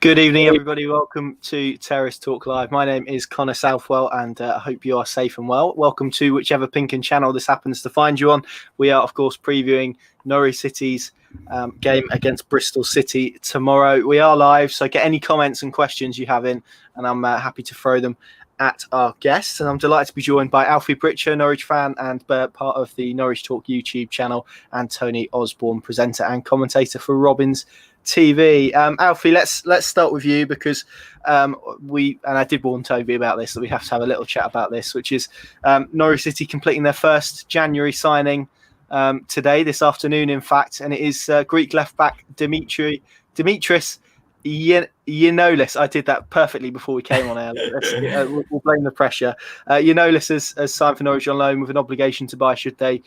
Good evening, everybody. Welcome to Terrace Talk Live. My name is Connor Southwell, and I hope you are safe and well. Welcome to whichever pink and channel this happens to find you on. We are, of course, previewing Norwich City's game against Bristol City tomorrow. We are live, so get any comments and questions you have in, and I'm happy to throw them at our guests. And I'm delighted to be joined by Alfie Pritchard, Norwich fan and part of the Norwich Talk YouTube channel, and Tony Osborne, presenter and commentator for Robins TV. Alfie, let's start with you because I did warn Toby about this, that we have to have a little chat about this, which is Norwich City completing their first January signing today, this afternoon, in fact, and it is Greek left back Dimitris Giannoulis. I did that perfectly before we came on air. We'll blame the pressure. Giannoulis has signed for Norwich on loan with an obligation to buy should they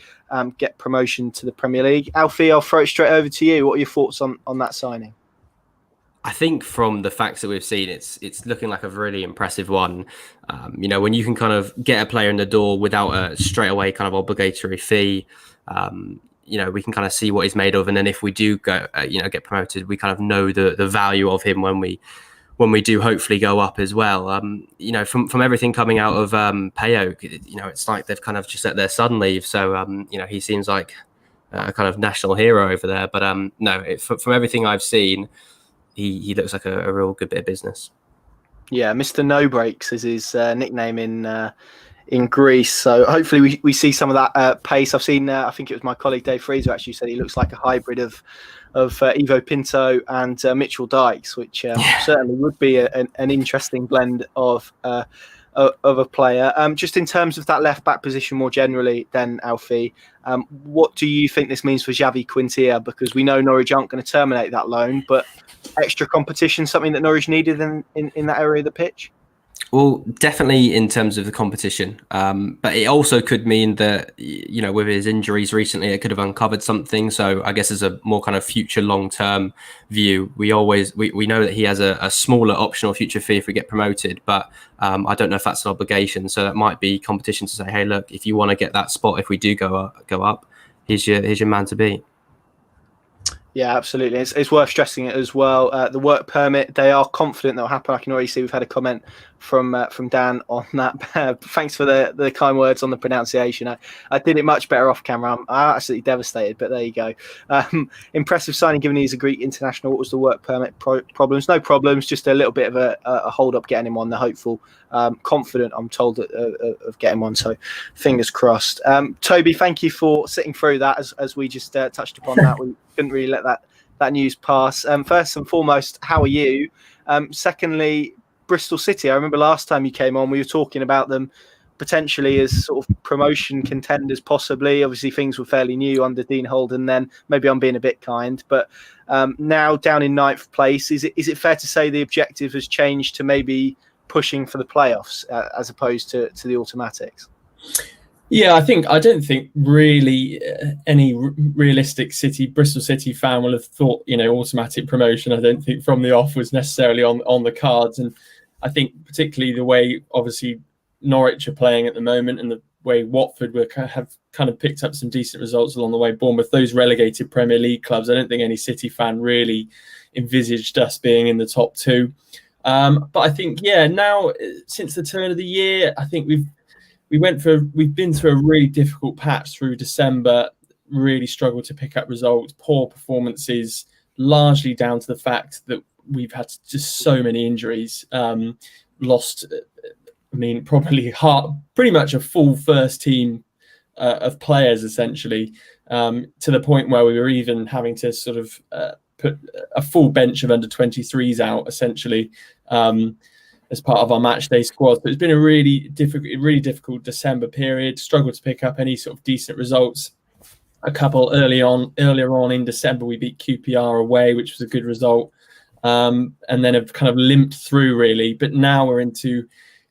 get promotion to the Premier League. Alfie, I'll throw it straight over to you. What are your thoughts on that signing? I think from the facts that we've seen, it's looking like a really impressive one. When you can kind of get a player in the door without a straight away kind of obligatory fee, we can kind of see what he's made of, and then if we do go, get promoted, we kind of know the value of him when we do hopefully go up as well. From everything coming out of Payo, it's like they've kind of just let their son leave. So he seems like a kind of national hero over there. But from everything I've seen, he looks like a real good bit of business. Yeah, Mr. No Breaks is his nickname in Greece, so hopefully we see some of that pace. I've seen, I think it was my colleague Dave Fraser actually said he looks like a hybrid of Ivo Pinto and Mitchell Dykes, which certainly would be an interesting blend of a player. Just in terms of that left back position more generally, then Alfie, what do you think this means for Xavi Quintilla? Because we know Norwich aren't going to terminate that loan, but extra competition, something that Norwich needed in that area of the pitch? Well, definitely in terms of the competition, but it also could mean that, with his injuries recently, it could have uncovered something. So I guess as a more kind of future long-term view, we know that he has a smaller optional future fee if we get promoted, but I don't know if that's an obligation. So that might be competition to say, hey, look, if you want to get that spot, if we do go up, here's your man to beat. Yeah, absolutely. It's worth stressing it as well. The work permit, they are confident that will happen. I can already see we've had a comment from Dan on that. Thanks for the kind words on the pronunciation. I did it much better off camera. I'm absolutely devastated, but there you go. Impressive signing given he's a Greek international. What was the work permit problems? No problems, just a little bit of a hold up getting him on. They're hopeful. Confident, I'm told, of getting one. So fingers crossed. Toby, thank you for sitting through that as we just touched upon that. We couldn't really let that news pass. First and foremost, how are you? Secondly, Bristol City. I remember last time you came on, we were talking about them potentially as sort of promotion contenders, possibly. Obviously, things were fairly new under Dean Holden then. Maybe I'm being a bit kind. But now down in 9th place, is it fair to say the objective has changed to maybe pushing for the playoffs as opposed to the automatics? Yeah, I don't think really any realistic Bristol City fan will have thought, automatic promotion. I don't think from the off was necessarily on the cards. And I think particularly the way, obviously, Norwich are playing at the moment and the way Watford have kind of picked up some decent results along the way, Bournemouth, those relegated Premier League clubs, I don't think any City fan really envisaged us being in the top two. But I think, now since the turn of the year, I think we've been through a really difficult patch through December, really struggled to pick up results, poor performances, largely down to the fact that we've had just so many injuries, lost, probably pretty much a full first team of players, essentially, to the point where we were even having to sort of put a full bench of under 23s out, essentially, as part of our match day squad. So it's been a really difficult December period, struggled to pick up any sort of decent results. A couple earlier on in December, we beat QPR away, which was a good result. And then have kind of limped through really. But now we're into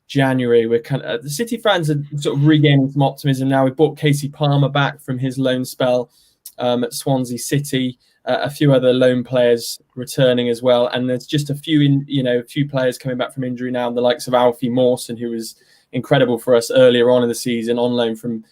January. We're kind of, the City fans are sort of regaining some optimism now. We brought Casey Palmer back from his loan spell at Swansea City. A few other loan players returning as well, and there's just a few players coming back from injury now. The likes of Alfie Mawson, who was incredible for us earlier on in the season, on loan from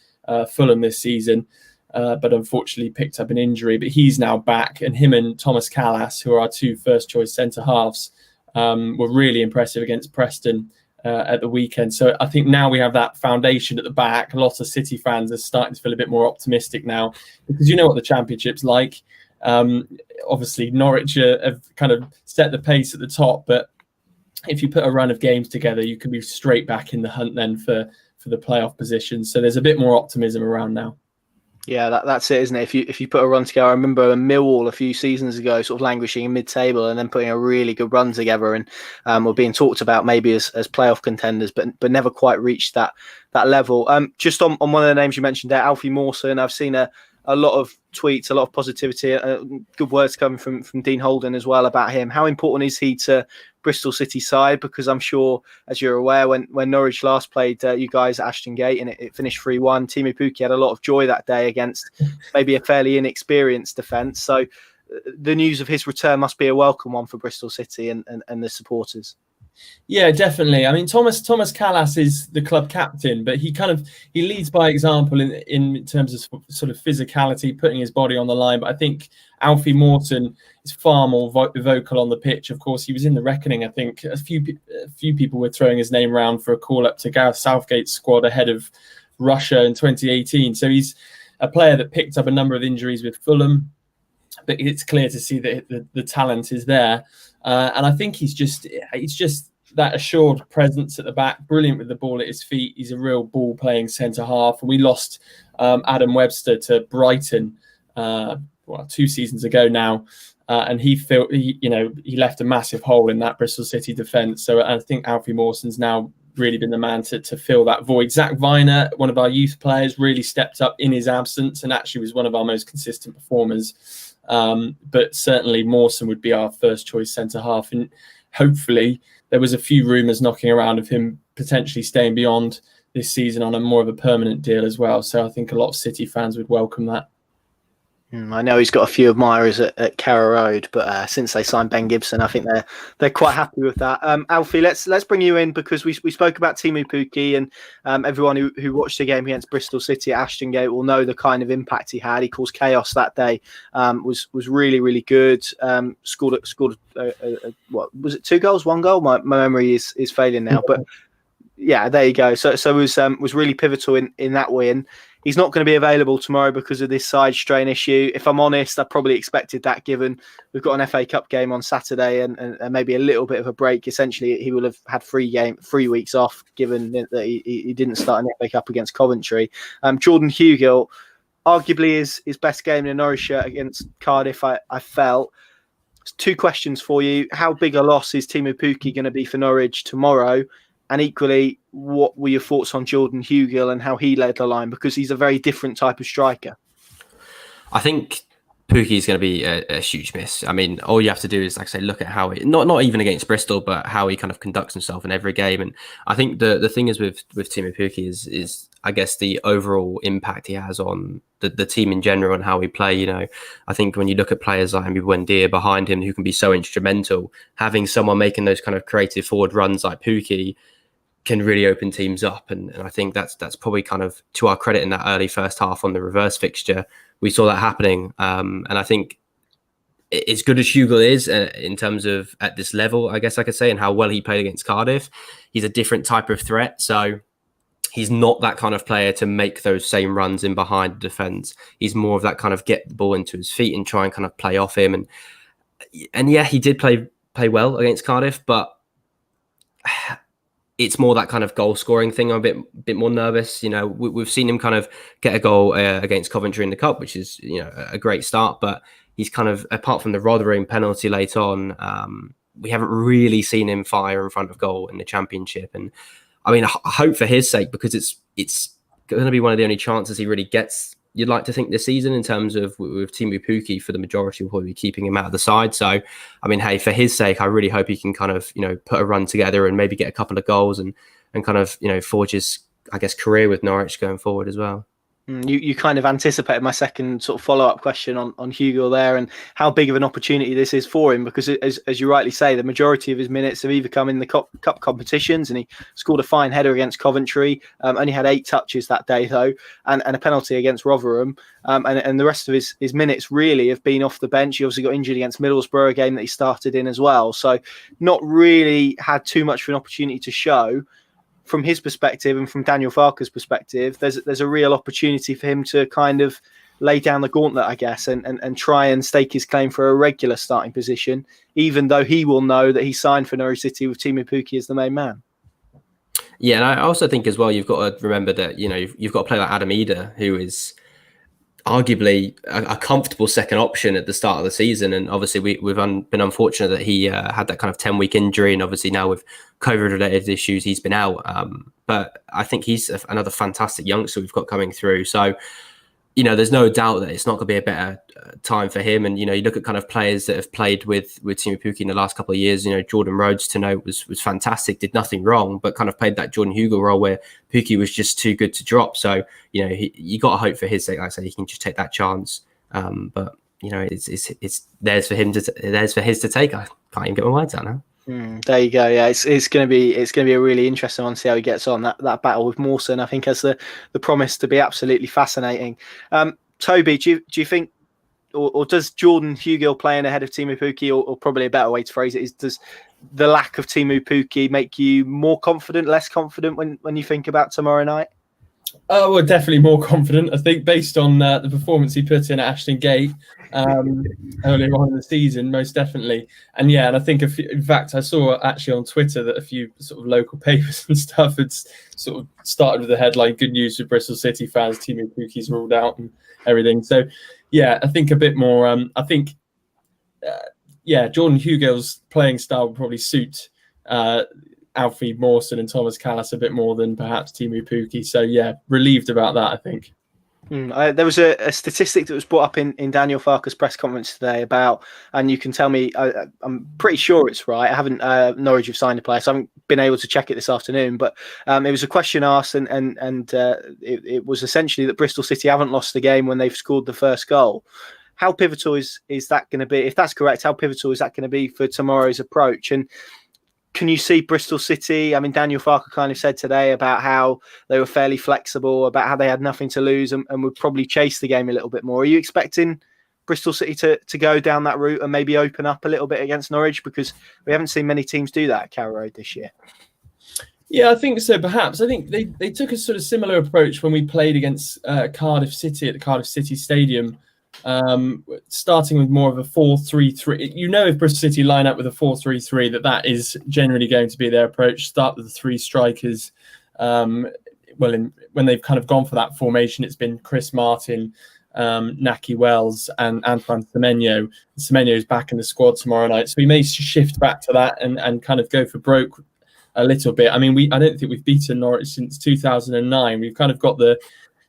Fulham this season, but unfortunately picked up an injury. But he's now back, and him and Thomas Callas, who are our two first choice centre halves, were really impressive against Preston at the weekend. So I think now we have that foundation at the back. A lot of City fans are starting to feel a bit more optimistic now, because you know what the Championship's like. Obviously, Norwich have kind of set the pace at the top, but if you put a run of games together, you can be straight back in the hunt then for the playoff position. So there's a bit more optimism around now. Yeah, that's it, isn't it? If you put a run together, I remember Millwall a few seasons ago, sort of languishing in mid-table, and then putting a really good run together, and were being talked about maybe as playoff contenders, but never quite reached that level. Just on one of the names you mentioned there, Alfie Mawson, I've seen a lot of tweets, a lot of positivity, good words coming from Dean Holden as well about him. How important is he to Bristol City side? Because I'm sure, as you're aware, when Norwich last played you guys at Ashton Gate and it finished 3-1, Teemu Pukki had a lot of joy that day against maybe a fairly inexperienced defence. So the news of his return must be a welcome one for Bristol City and the supporters. Yeah, definitely. I mean, Thomas Callas is the club captain, but he leads by example in terms of sort of physicality, putting his body on the line. But I think Alfie Mawson is far more vocal on the pitch. Of course, he was in the reckoning. I think a few people were throwing his name around for a call up to Gareth Southgate's squad ahead of Russia in 2018. So he's a player that picked up a number of injuries with Fulham, but it's clear to see that the talent is there. And I think he's just that assured presence at the back, brilliant with the ball at his feet. He's a real ball-playing centre-half. And we lost Adam Webster to Brighton 2 seasons ago now. And he left a massive hole in that Bristol City defence. So I think Alfie Mawson's now really been the man to fill that void. Zach Viner, one of our youth players, really stepped up in his absence and actually was one of our most consistent performers. But certainly Mawson would be our first choice centre half, and hopefully there was a few rumours knocking around of him potentially staying beyond this season on a more of a permanent deal as well. So I think a lot of City fans would welcome that. I know he's got a few admirers at Carrow Road, but since they signed Ben Gibson, I think they're quite happy with that. Alfie, let's bring you in, because we spoke about Teemu Pukki, and everyone who watched the game against Bristol City at Ashton Gate will know the kind of impact he had. He caused chaos that day. Was really, really good. Scored what was it? 2 goals, 1 goal? My memory is failing now, but yeah, there you go. So was really pivotal in that win. He's not going to be available tomorrow because of this side strain issue. If I'm honest, I probably expected that, given we've got an FA Cup game on Saturday and maybe a little bit of a break. Essentially, he will have had 3 weeks off, given that he didn't start an FA Cup against Coventry. Jordan Hugill, arguably his best game in a Norwich shirt against Cardiff, I felt. 2 questions for you. How big a loss is Teemu Pukki going to be for Norwich tomorrow? And equally, what were your thoughts on Jordan Hugill and how he led the line? Because he's a very different type of striker. I think Pukki is going to be a huge miss. I mean, all you have to do is, like I say, look at how he, not even against Bristol, but how he kind of conducts himself in every game. And I think the thing is with Teemu Pukki is I guess the overall impact he has on the team in general and how we play. You know, I think when you look at players like Buendia behind him who can be so instrumental, having someone making those kind of creative forward runs like Pukki can really open teams up. And I think that's probably kind of to our credit in that early first half on the reverse fixture. We saw that happening. And I think as good as Hugill is in terms of at this level, I guess I could say, and how well he played against Cardiff, he's a different type of threat. So he's not that kind of player to make those same runs in behind the defence. He's more of that kind of get the ball into his feet and try and kind of play off him. And yeah, he did play well against Cardiff, but it's more that kind of goal scoring thing. I'm a bit more nervous. You know, we've seen him kind of get a goal against Coventry in the Cup, which is, you know, a great start. But he's kind of, apart from the Rotherham penalty late on, we haven't really seen him fire in front of goal in the Championship. And I mean, I hope for his sake, because it's going to be one of the only chances he really gets, you'd like to think, this season, in terms of with Teemu Pukki, for the majority, will probably be keeping him out of the side. So, I mean, hey, for his sake, I really hope he can kind of, you know, put a run together and maybe get a couple of goals and kind of, you know, forge his, I guess, career with Norwich going forward as well. You kind of anticipated my second sort of follow-up question on Hugill there, and how big of an opportunity this is for him, because as you rightly say, the majority of his minutes have either come in the cup competitions, and he scored a fine header against Coventry, only had 8 touches that day though, and a penalty against Rotherham, and the rest of his minutes really have been off the bench. He obviously got injured against Middlesbrough, a game that he started in as well, so not really had too much of an opportunity to show. From his perspective and from Daniel Farke's perspective, there's a real opportunity for him to kind of lay down the gauntlet, I guess, and try and stake his claim for a regular starting position, even though he will know that he signed for Norwich City with Teemu Pukki as the main man. Yeah, and I also think as well, you've got to remember that, you've got a player like Adam Eder, who is arguably a comfortable second option at the start of the season, and obviously we've been unfortunate that he had that kind of 10-week injury, and obviously now with COVID-related issues he's been out, but I think he's another fantastic youngster we've got coming through. So there's no doubt that it's not going to be a better time for him. And you look at kind of players that have played with Teemu Pukki in the last couple of years. Jordan Rhodes, to note, was fantastic, did nothing wrong, but kind of played that Jordan Hugill role where Pukki was just too good to drop. So you got to hope for his sake, like I say, he can just take that chance. But it's theirs for his to take. I can't even get my words out now. There you go. Yeah, it's going to be a really interesting one to see how he gets on. That battle with Mawson, I think, has the promise to be absolutely fascinating. Toby, do you think, or does Jordan Hugill playing ahead of Teemu Pukki, or probably a better way to phrase it is, does the lack of Teemu Pukki make you more confident, less confident when you think about tomorrow night? Oh, well, definitely more confident. I think based on the performance he put in at Ashton Gate earlier on in the season, most definitely. And I think in fact I saw actually on Twitter that a few sort of local papers and stuff had sort of started with the headline "Good news for Bristol City fans: Teemu Pukki's ruled out" and everything. So I think a bit more. Jordan Hugill's playing style would probably suit Alfie Mawson and Thomas Callas a bit more than perhaps Teemu Pukki. So relieved about that, I think. There was a statistic that was brought up in Daniel Farke's press conference today about, and you can tell me, I'm pretty sure it's right. I haven't Norwich have signed a player, so I haven't been able to check it this afternoon. But it was a question asked, and it was essentially that Bristol City haven't lost the game when they've scored the first goal. How pivotal is that going to be? If that's correct, how pivotal is that going to be for tomorrow's approach? And can you see Bristol City? I mean, Daniel Farke kind of said today about how they were fairly flexible, about how they had nothing to lose and would probably chase the game a little bit more. Are you expecting Bristol City to go down that route and maybe open up a little bit against Norwich? Because we haven't seen many teams do that at Carrow Road this year. Yeah, I think so. Perhaps. I think they took a sort of similar approach when we played against Cardiff City at the Cardiff City Stadium. Starting with more of a 4-3-3. If Bristol City line up with a 4-3-3, that is generally going to be their approach. Start with the 3 strikers. When they've kind of gone for that formation, it's been Chris Martin, Naki Wells, and Antoine Semenyo. Semenyo is back in the squad tomorrow night, so we may shift back to that and kind of go for broke a little bit. I mean, I don't think we've beaten Norwich since 2009. We've kind of got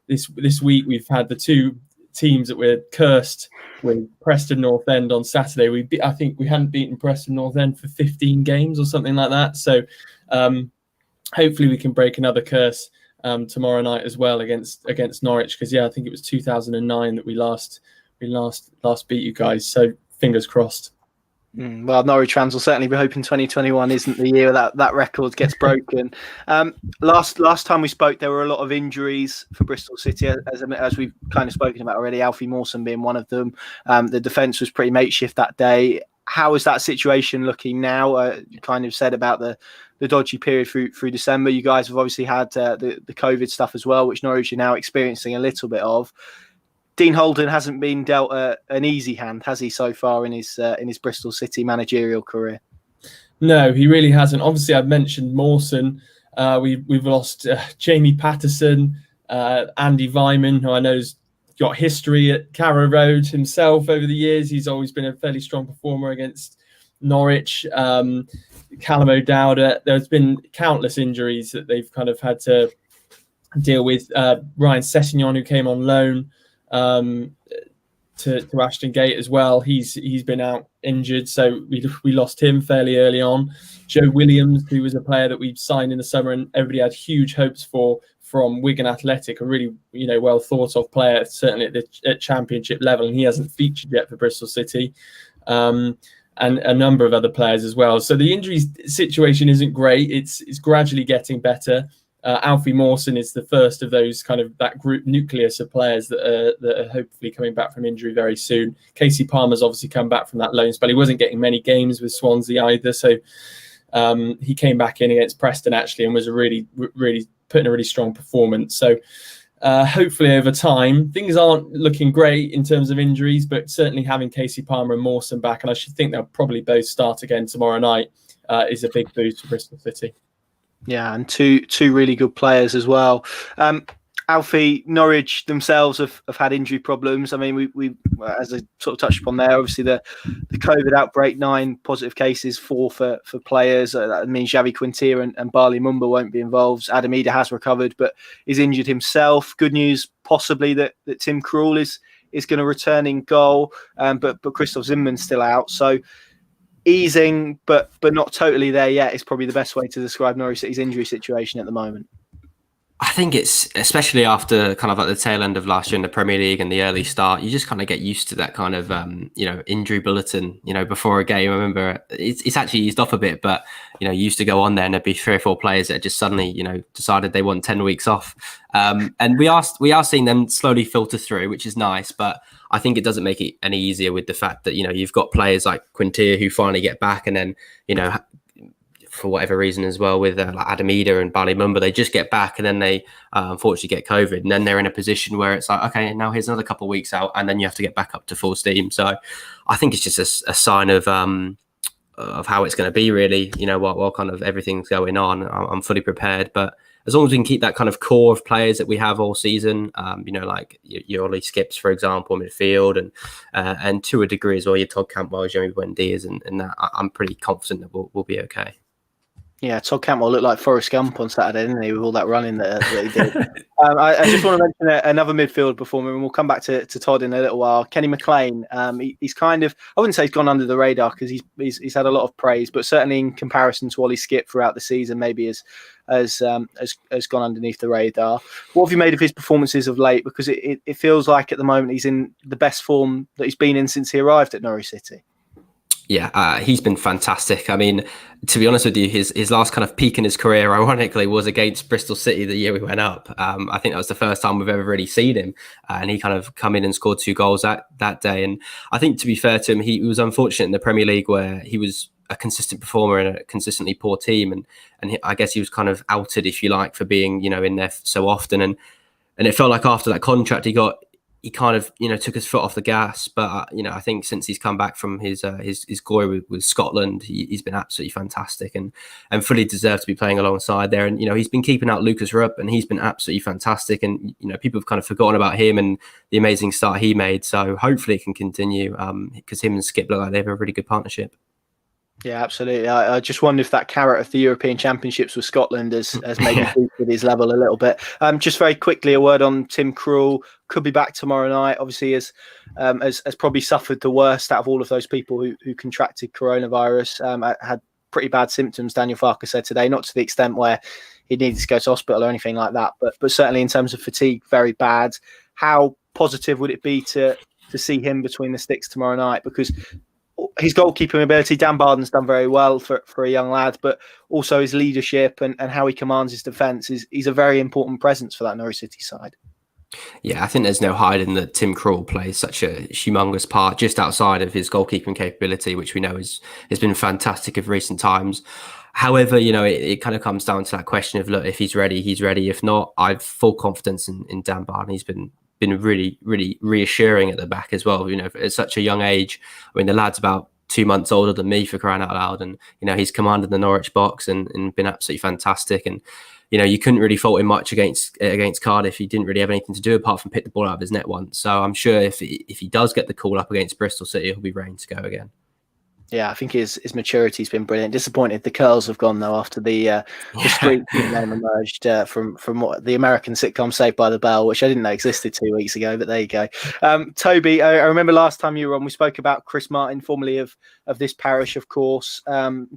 this week we've had the 2 teams that we're cursed with, Preston North End on Saturday. I think we hadn't beaten Preston North End for 15 games or something like that. So hopefully we can break another curse tomorrow night as well against Norwich, because I think it was 2009 that we last beat you guys. So fingers crossed. Well, Norwich fans will certainly be hoping 2021 isn't the year that record gets broken. Last time we spoke, there were a lot of injuries for Bristol City, as we've kind of spoken about already, Alfie Mawson being one of them. The defence was pretty makeshift that day. How is that situation looking now? You kind of said about the dodgy period through December. You guys have obviously had the COVID stuff as well, which Norwich are now experiencing a little bit of. Dean Holden hasn't been dealt an easy hand, has he, so far in his Bristol City managerial career? No, he really hasn't. Obviously, I've mentioned Mawson. We've lost Jamie Patterson, Andy Vyman, who I know's got history at Carrow Road himself over the years. He's always been a fairly strong performer against Norwich. Callum O'Dowda. There's been countless injuries that they've kind of had to deal with. Ryan Sessegnon, who came on loan. to Ashton Gate as well. He's been out injured, so we lost him fairly early on. Joe Williams, who was a player that we signed in the summer and everybody had huge hopes for from Wigan Athletic, a really well thought of player, certainly at championship level, and he hasn't featured yet for Bristol City. And a number of other players as well. So the injury situation isn't great. It's gradually getting better. Alfie Mawson is the first of those kind of that group nucleus of players that are hopefully coming back from injury very soon. Casey Palmer's obviously come back from that loan spell. He wasn't getting many games with Swansea either, so he came back in against Preston actually and was really put in a really strong performance. So hopefully over time, things aren't looking great in terms of injuries, but certainly having Casey Palmer and Mawson back, and I should think they'll probably both start again tomorrow night, is a big boost for Bristol City. Yeah, and two really good players as well. Alfie, Norwich themselves have had injury problems. I mean, we as I sort of touched upon there, obviously the COVID outbreak, 9 positive cases, 4 for players. That means Xavi Quintilla and Bali Mumba won't be involved. Adam Eder has recovered, but is injured himself. Good news, possibly that Tim Krul is going to return in goal, but Christoph Zimmermann's still out. So easing, but not totally there yet is probably the best way to describe Norwich City's injury situation at the moment. I think it's, especially after kind of at the tail end of last year in the Premier League and the early start, you just kind of get used to that kind of, injury bulletin, before a game. I remember it's actually eased off a bit, but, you used to go on there and there'd be 3 or 4 players that just suddenly, decided they want 10 weeks off. And we are seeing them slowly filter through, which is nice, but I think it doesn't make it any easier with the fact that, you've got players like Quintilla who finally get back and then, for whatever reason as well with like Adam Eder and Bali Mumba, they just get back and then they unfortunately get COVID, and then they're in a position where it's like, okay, now here's another couple of weeks out and then you have to get back up to full steam. So I think it's just a sign of how it's going to be really, while kind of everything's going on. I'm fully prepared, but as long as we can keep that kind of core of players that we have all season, like your Ollie Skips, for example, midfield, and to a degree as well, your Todd Cantwell, Jeremy Buendias, and that, I'm pretty confident that we'll be okay. Yeah, Todd Cantwell looked like Forrest Gump on Saturday, didn't he, with all that running that he did. I just want to mention another midfield performer, and we'll come back to Todd in a little while. Kenny McLean, he's kind of, I wouldn't say he's gone under the radar because he's had a lot of praise, but certainly in comparison to Ollie Skip throughout the season, maybe has gone underneath the radar. What have you made of his performances of late? Because it feels like at the moment he's in the best form that he's been in since he arrived at Norwich City. Yeah, he's been fantastic. I mean, to be honest with you, his last kind of peak in his career, ironically, was against Bristol City the year we went up. I think that was the first time we've ever really seen him. And he kind of come in and scored 2 goals that day. And I think, to be fair to him, he was unfortunate in the Premier League where he was a consistent performer in a consistently poor team. And I guess he was kind of outed, if you like, for being, in there so often. And it felt like after that contract he kind of, took his foot off the gas. But, I think since he's come back from his glory with Scotland, he's been absolutely fantastic and fully deserved to be playing alongside there. And, he's been keeping out Lucas Rupp and he's been absolutely fantastic. And, people have kind of forgotten about him and the amazing start he made. So hopefully it can continue because him and Skip look like they have a really good partnership. Yeah, absolutely. I just wonder if that carrot of the European Championships with Scotland has maybe boosted his level a little bit. Just very quickly, a word on Tim Krul. Could be back tomorrow night. Obviously, has probably suffered the worst out of all of those people who contracted coronavirus. Had pretty bad symptoms, Daniel Farker said today, not to the extent where he needed to go to hospital or anything like that, but certainly in terms of fatigue, very bad. How positive would it be to see him between the sticks tomorrow night? Because his goalkeeping ability, Dan Barden's done very well for a young lad, but also his leadership and how he commands his defence he's a very important presence for that Norwich City side. Yeah, I think there's no hiding that Tim Krul plays such a humongous part just outside of his goalkeeping capability, which we know has been fantastic of recent times. However, it kind of comes down to that question of, look, if he's ready, he's ready. If not, I've full confidence in Dan Barden. He's been really, really reassuring at the back as well. At such a young age. I mean, the lad's about 2 months older than me, for crying out loud, and he's commanded the Norwich box and been absolutely fantastic. And you couldn't really fault him much against Cardiff. He didn't really have anything to do apart from pick the ball out of his net once. So I'm sure if he does get the call up against Bristol City, he'll be ready to go again. Yeah, I think his maturity's been brilliant. Disappointed the curls have gone though after the streak name emerged from what the American sitcom Saved by the Bell, which I didn't know existed 2 weeks ago. But there you go. Toby, I remember last time you were on, we spoke about Chris Martin, formerly of this parish, of course.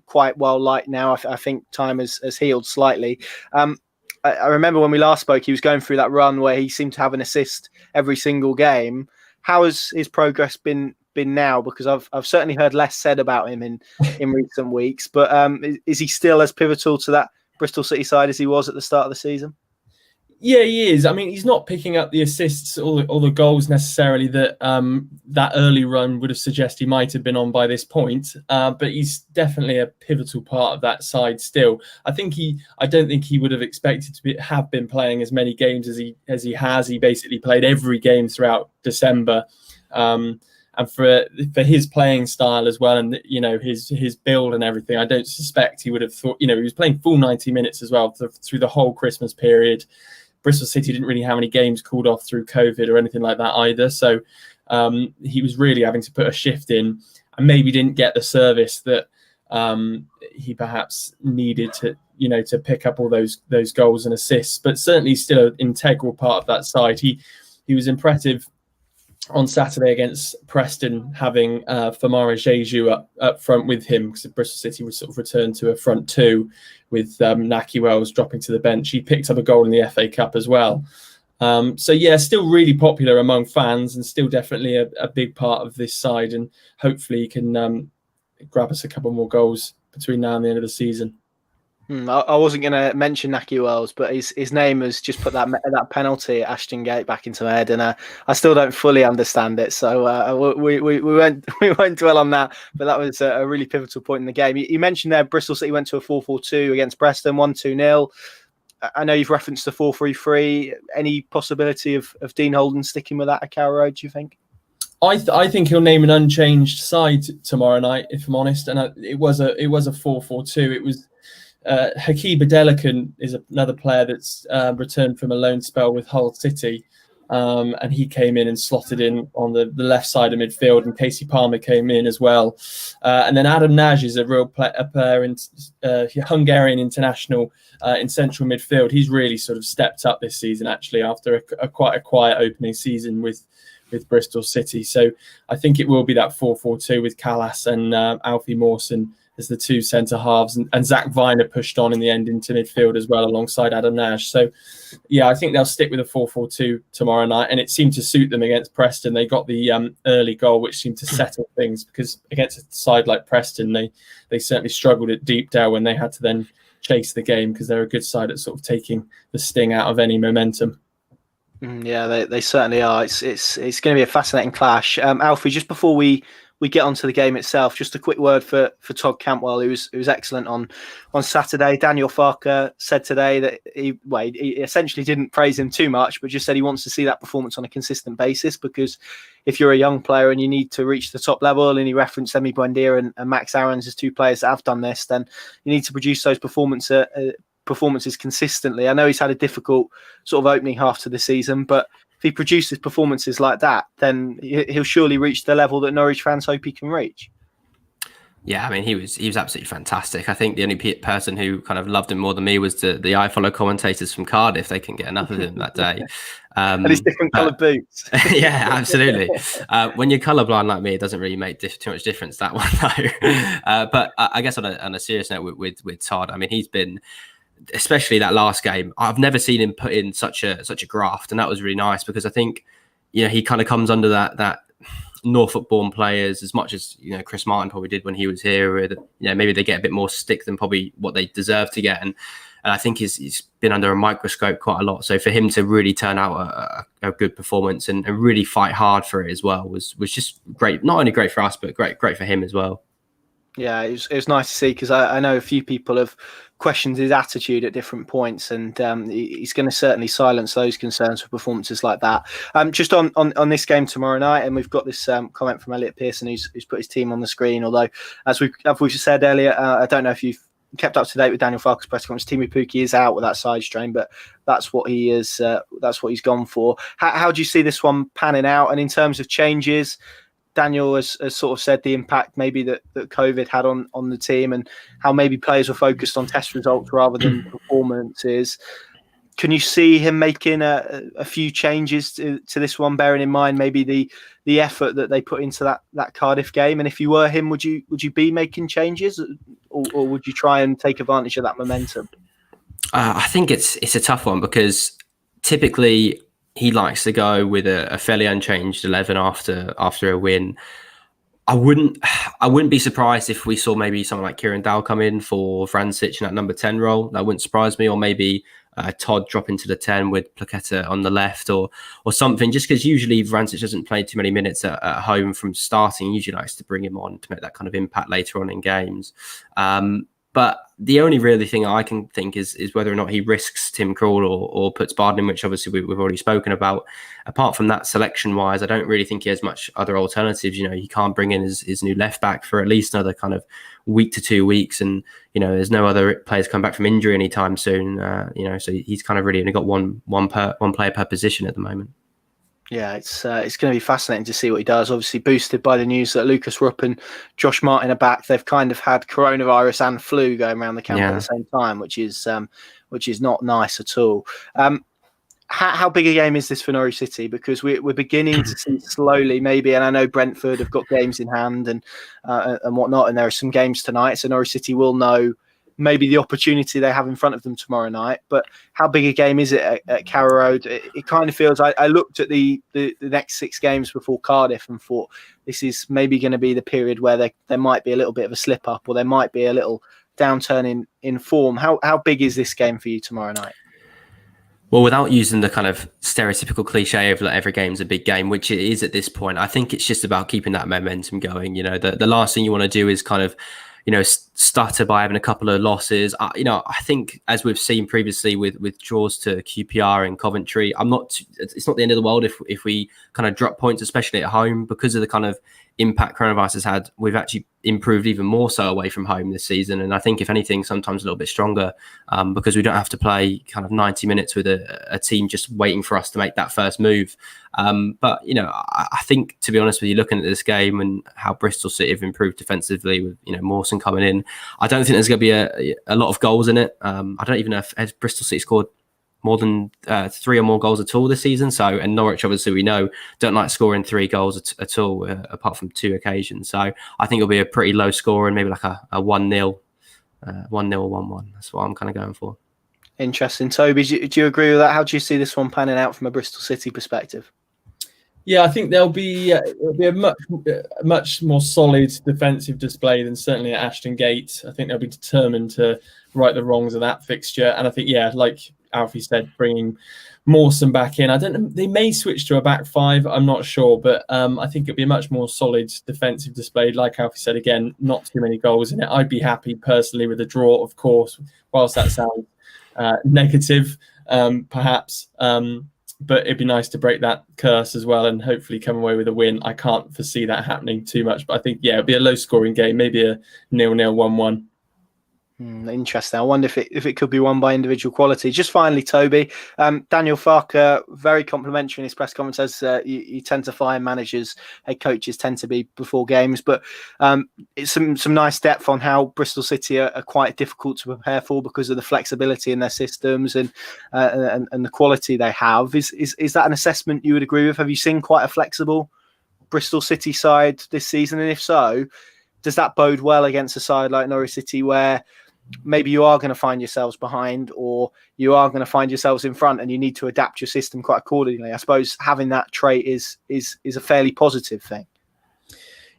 Quite well liked now. I think time has healed slightly. I remember when we last spoke, he was going through that run where he seemed to have an assist every single game. How has his progress been now? Because I've certainly heard less said about him in recent weeks. But is he still as pivotal to that Bristol City side as he was at the start of the season? Yeah, he is. I mean, he's not picking up the assists or the goals necessarily that that early run would have suggested he might have been on by this point. But he's definitely a pivotal part of that side still. I don't think he would have expected to have been playing as many games as he has. He basically played every game throughout December. And for his playing style as well, and his build and everything, I don't suspect he would have thought. He was playing full 90 minutes as well through the whole Christmas period. Bristol City didn't really have any games called off through COVID or anything like that either, so he was really having to put a shift in, and maybe didn't get the service that he perhaps needed to pick up all those goals and assists. But certainly still an integral part of that side. He was impressive on Saturday against Preston, having Famara Jeju up front with him, because Bristol City was sort of returned to a front two with Naki Wells dropping to the bench. He picked up a goal in the FA Cup as well. So yeah, still really popular among fans and still definitely a big part of this side. And hopefully he can grab us a couple more goals between now and the end of the season. I wasn't going to mention Naki Wells, but his name has just put that penalty at Ashton Gate back into my head, and I still don't fully understand it. So we won't dwell on that. But that was a really pivotal point in the game. You mentioned there Bristol City went to a 4-4-2 against Preston, 1-2-0. I know you've referenced the 4-3-3. Any possibility of Dean Holden sticking with that at Carrow Road, do you think? I think he'll name an unchanged side tomorrow night, if I'm honest. And it was a 4-4-2. It was. Hakeem Adelakan is another player that's returned from a loan spell with Hull City, and he came in and slotted in on the left side of midfield, and Casey Palmer came in as well. And then Adam Naj is a player in Hungarian international in central midfield. He's really sort of stepped up this season, actually, after quite a quiet opening season with Bristol City. So I think it will be that 4-4-2 with Callas and Alfie Mawson as the two centre halves, and Zach Viner pushed on in the end into midfield as well alongside Adam Nash. So yeah, I think they'll stick with a 4-4-2 tomorrow night, and it seemed to suit them against Preston. They got the early goal, which seemed to settle things, because against a side like Preston, they certainly struggled at Deepdale when they had to then chase the game, because they're a good side at sort of taking the sting out of any momentum. Yeah, they certainly are. It's going to be a fascinating clash. Alfie, just before we get onto the game itself, just a quick word for Todd Cantwell, who was excellent on Saturday. Daniel Farker said today that he essentially didn't praise him too much, but just said he wants to see that performance on a consistent basis, because if you're a young player and you need to reach the top level, and he referenced Emi Buendia and Max Aarons as two players that have done this, then you need to produce those performances consistently. I know he's had a difficult sort of opening half to the season, but if he produces performances like that, then he'll surely reach the level that Norwich fans hope he can reach. Yeah, I mean, he was absolutely fantastic. I think the only person who kind of loved him more than me was the I Follow commentators from Cardiff. They couldn't get enough of him that day. And his different coloured boots. Yeah, absolutely. When you're colourblind like me, it doesn't really make too much difference, that one, though. But I guess on a serious note with Todd, I mean, he's been, especially that last game, I've never seen him put in such a graft, and that was really nice, because I think he kind of comes under that Norfolk-born players, as much as Chris Martin probably did when he was here, where maybe they get a bit more stick than probably what they deserve to get, and I think he's been under a microscope quite a lot. So for him to really turn out a good performance and really fight hard for it as well was just great. Not only great for us, but great for him as well. Yeah, it was nice to see, because I know a few people have questioned his attitude at different points, and he's going to certainly silence those concerns for performances like that. Just on this game tomorrow night, and we've got this comment from Elliot Pearson, who's put his team on the screen. Although, as we've said earlier, I don't know if you've kept up to date with Daniel Farker's press conference. Teemu Pukki is out with that side strain, but that's what he is. That's what he's gone for. How do you see this one panning out? And in terms of changes, Daniel has sort of said the impact maybe that COVID had on the team, and how maybe players were focused on test results rather than performances. Can you see him making a few changes to this one, bearing in mind maybe the effort that they put into that Cardiff game? And if you were him, would you be making changes, or would you try and take advantage of that momentum? I think it's a tough one, because typically he likes to go with a fairly unchanged 11 after a win. I wouldn't be surprised if we saw maybe someone like Kieran Dowell come in for Vrancic in that number 10 role. That wouldn't surprise me. Or maybe Todd drop into the 10 with Plaqueta on the left, or something, just because usually Vrancic doesn't play too many minutes at home from starting. He usually likes to bring him on to make that kind of impact later on in games. But the only really thing I can think is whether or not he risks Tim Krul or puts Barden in, which obviously we've already spoken about. Apart from that, selection-wise, I don't really think he has much other alternatives. He can't bring in his new left-back for at least another kind of week to 2 weeks. And, there's no other players come back from injury anytime soon. So he's kind of really only got one player per position at the moment. Yeah, it's going to be fascinating to see what he does. Obviously boosted by the news that Lucas Rupp and Josh Martin are back. They've kind of had coronavirus and flu going around the camp at the same time, which is not nice at all. How big a game is this for Norwich City? Because we're beginning to see slowly, maybe, and I know Brentford have got games in hand and whatnot, and there are some games tonight, so Norwich City will know maybe the opportunity they have in front of them tomorrow night. But how big a game is it at Carrow Road? It kind of feels, I looked at the next 6 games before Cardiff and thought this is maybe going to be the period where there might be a little bit of a slip up, or there might be a little downturn in form. How big is this game for you tomorrow night? Well, without using the kind of stereotypical cliche of like every game's a big game, which it is at this point, I think it's just about keeping that momentum going. The last thing you want to do is kind of stutter by having a couple of losses. I think, as we've seen previously with draws to QPR and Coventry, it's not the end of the world if we kind of drop points, especially at home, because of the kind of impact coronavirus has had. We've actually improved even more so away from home this season, and I think if anything, sometimes a little bit stronger, because we don't have to play kind of 90 minutes with a team just waiting for us to make that first move. But I think, to be honest with you, looking at this game and how Bristol City have improved defensively with Mawson coming in, I don't think there's going to be a lot of goals in it. I don't even know if Bristol City scored more than 3 or more goals at all this season. And Norwich, obviously, we know, don't like scoring 3 goals at all, apart from 2 occasions. So I think it'll be a pretty low score, and maybe like a 1-0, 1-0 or 1-1. That's what I'm kind of going for. Interesting. Toby, do you agree with that? How do you see this one panning out from a Bristol City perspective? Yeah, I think it'll be a much more solid defensive display than certainly at Ashton Gate. I think they'll be determined to right the wrongs of that fixture. And I think, like Alfie said, bringing Mawson back in. I don't know, they may switch to a back 5. I'm not sure, but I think it'll be a much more solid defensive display. Like Alfie said, again, not too many goals in it. I'd be happy personally with a draw, of course, whilst that sounds negative, perhaps. But it'd be nice to break that curse as well and hopefully come away with a win. I can't foresee that happening too much, but I think, it'll be a low-scoring game, maybe a 0-0, 1-1. Interesting. I wonder if it could be won by individual quality. Just finally, Toby, Daniel Farke, very complimentary in his press conference, as you tend to find managers, head coaches tend to be before games, but it's some nice depth on how Bristol City are quite difficult to prepare for because of the flexibility in their systems and the quality they have. Is that an assessment you would agree with? Have you seen quite a flexible Bristol City side this season? And if so, does that bode well against a side like Norwich City, where maybe you are going to find yourselves behind, or you are going to find yourselves in front, and you need to adapt your system quite accordingly? I suppose having that trait is a fairly positive thing.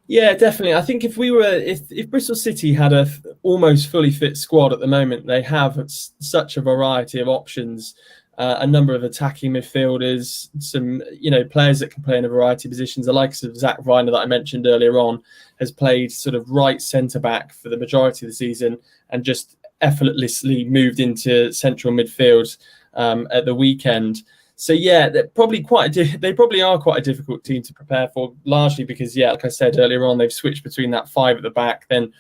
Yeah, definitely. I think if Bristol City had a almost fully fit squad at the moment, they have such a variety of options, a number of attacking midfielders, some players that can play in a variety of positions. The likes of Zach Viner that I mentioned earlier on has played sort of right centre back for the majority of the season and just effortlessly moved into central midfield at the weekend. So they probably are quite a difficult team to prepare for, largely because like I said earlier on, they've switched between that 5 at the back, then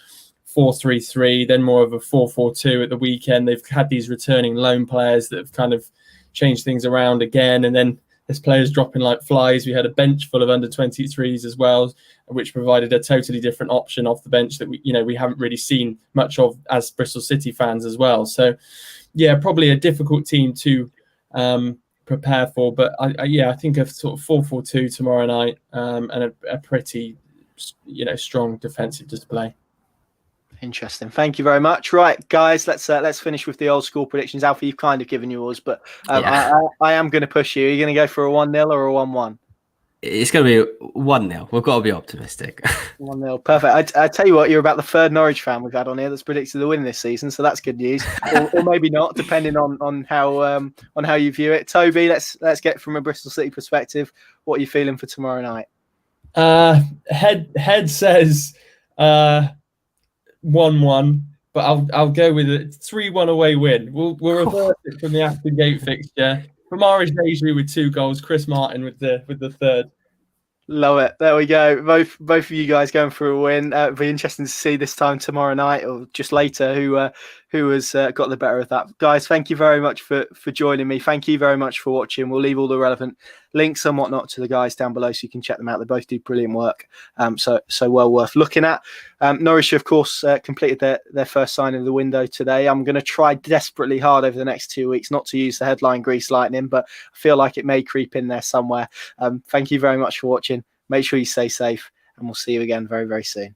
4-3-3, then more of a 4-4-2 at the weekend. They've had these returning loan players that have kind of changed things around again, and then there's players dropping like flies. We had a bench full of under-23s as well, which provided a totally different option off the bench that we haven't really seen much of as Bristol City fans as well. So yeah, probably a difficult team to prepare for, but I think a sort of 4-4-2 tomorrow night, and a pretty strong defensive display. Interesting. Thank you very much. Right, guys, let's finish with the old school predictions. Alfie, you've kind of given yours, but I am going to push you. Are you going to go for a 1-0 or a 1-1? It's going to be 1-0. We've got to be optimistic. 1-0. Perfect. I tell you what, you're about the third Norwich fan we've had on here that's predicted the win this season, so that's good news. or maybe not, depending on how you view it. Toby, let's get from a Bristol City perspective. What are you feeling for tomorrow night? Head says 1-1, but I'll go with a 3-1 away win. We'll reverse it from the Aston Gate fixture. From Maris Deju with 2 goals, Chris Martin with the third. Love it. There we go. Both of you guys going for a win. It'll be interesting to see this time tomorrow night or just later who has got the better of that. Guys, thank you very much for joining me. Thank you very much for watching. We'll leave all the relevant links and whatnot to the guys down below so you can check them out. They both do brilliant work. So well worth looking at. Norwich, of course, completed their first signing of the window today. I'm going to try desperately hard over the next 2 weeks not to use the headline Grease Lightning, but I feel like it may creep in there somewhere. Thank you very much for watching. Make sure you stay safe, and we'll see you again very, very soon.